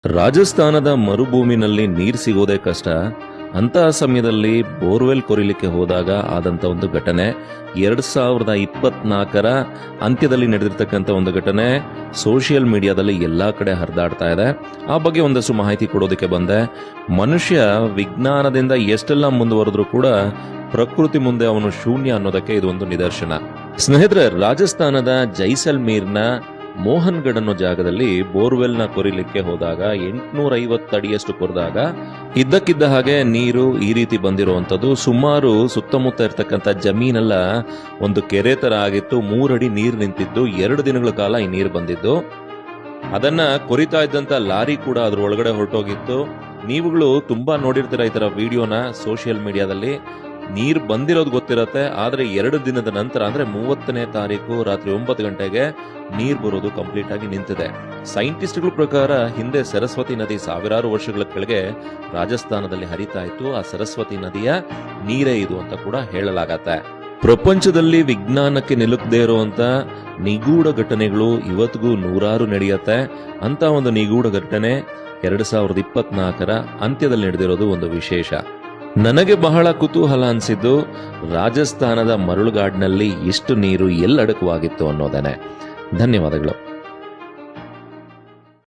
ರಾಜಸ್ಥಾನದ ಮರುಭೂಮಿನಲ್ಲಿ ನೀರು ಸಿಗೋದೇ ಕಷ್ಟ. ಅಂತಹ ಸಮಯದಲ್ಲಿ ಬೋರ್ವೆಲ್ ಕೊರಿಲಿಕ್ಕೆ ಹೋದಾಗ ಆದಂಥ ಒಂದು ಘಟನೆ 2024 ಅಂತ್ಯದಲ್ಲಿ ನಡೆದಿರ್ತಕ್ಕಂಥ ಒಂದು ಘಟನೆ ಸೋಷಿಯಲ್ ಮೀಡಿಯಾದಲ್ಲಿ ಎಲ್ಲ ಕಡೆ ಹರಿದಾಡ್ತಾ ಇದೆ. ಆ ಬಗ್ಗೆ ಒಂದಷ್ಟು ಮಾಹಿತಿ ಕೊಡೋದಕ್ಕೆ ಬಂದೆ. ಮನುಷ್ಯ ವಿಜ್ಞಾನದಿಂದ ಎಷ್ಟೆಲ್ಲ ಮುಂದುವರೆದ್ರೂ ಕೂಡ ಪ್ರಕೃತಿ ಮುಂದೆ ಅವನು ಶೂನ್ಯ ಅನ್ನೋದಕ್ಕೆ ಇದು ಒಂದು ನಿದರ್ಶನ. ಸ್ನೇಹಿತರೆ, ರಾಜಸ್ಥಾನದ ಜೈಸಲ್ಮೇರ್ನ ಮೋಹನ್ಗಢ್ ಅನ್ನೋ ಜಾಗದಲ್ಲಿ ಬೋರ್ವೆಲ್ನ ಕೊರಿಲಿಕ್ಕೆ ಹೋದಾಗ 850 ಅಡಿಯಷ್ಟು ಕೊರೆದಾಗ ಇದ್ದಕ್ಕಿದ್ದ ಹಾಗೆ ನೀರು ಈ ರೀತಿ ಬಂದಿರುವಂಥದ್ದು. ಸುಮಾರು ಸುತ್ತಮುತ್ತ ಇರ್ತಕ್ಕಂಥ ಜಮೀನೆಲ್ಲ ಒಂದು ಕೆರೆ ತರ ಆಗಿತ್ತು. 3 ಅಡಿ ನೀರು ನಿಂತಿದ್ದು, 2 ದಿನಗಳ ಕಾಲ ಈ ನೀರು ಬಂದಿದ್ದು. ಅದನ್ನ ಕೊರಿತಾ ಇದ್ದಂತ ಲಾರಿ ಕೂಡ ಅದ್ರ ಒಳಗಡೆ ಹೊರಟೋಗಿತ್ತು. ನೀವುಗಳು ತುಂಬಾ ನೋಡಿರ್ತೀರ ಈ ತರ ವಿಡಿಯೋನ ಸೋಷಿಯಲ್ ಮೀಡಿಯಾದಲ್ಲಿ. ನೀರು ಬಂದಿರೋದು ಗೊತ್ತಿರತ್ತೆ, ಆದ್ರೆ 2 ದಿನದ ನಂತರ ಅಂದ್ರೆ 30ನೇ ತಾರೀಕು ರಾತ್ರಿ 9 ಗಂಟೆಗೆ ನೀರು ಬರೋದು ಕಂಪ್ಲೀಟ್ ಆಗಿ ನಿಂತಿದೆ. ಸೈಂಟಿಸ್ಟ್ಗಳ ಪ್ರಕಾರ ಹಿಂದೆ ಸರಸ್ವತಿ ನದಿ ಸಾವಿರಾರು ವರ್ಷಗಳ ಕೆಳಗೆ ರಾಜಸ್ಥಾನದಲ್ಲಿ ಹರಿತಾ ಇತ್ತು. ಆ ಸರಸ್ವತಿ ನದಿಯ ನೀರೇ ಇದು ಅಂತ ಕೂಡ ಹೇಳಲಾಗತ್ತೆ. ಪ್ರಪಂಚದಲ್ಲಿ ವಿಜ್ಞಾನಕ್ಕೆ ನಿಲುಕದೇ ಇರುವಂತ ನಿಗೂಢ ಘಟನೆಗಳು ಇವತ್ತಿಗೂ ನೂರಾರು ನಡೆಯುತ್ತೆ. ಅಂತ ಒಂದು ನಿಗೂಢ ಘಟನೆ 2024 ಅಂತ್ಯದಲ್ಲಿ ನಡೆದಿರೋದು ಒಂದು ವಿಶೇಷ. ನನಗೆ ಬಹಳ ಕುತೂಹಲ ಅನಿಸಿದ್ದು ರಾಜಸ್ಥಾನದ ಮರಳುಗಾಡಿನಲ್ಲಿ ಎಷ್ಟು ನೀರು ಎಲ್ಲಡಕವಾಗಿತ್ತು ಅನ್ನೋದೇನೆ. ಧನ್ಯವಾದಗಳು.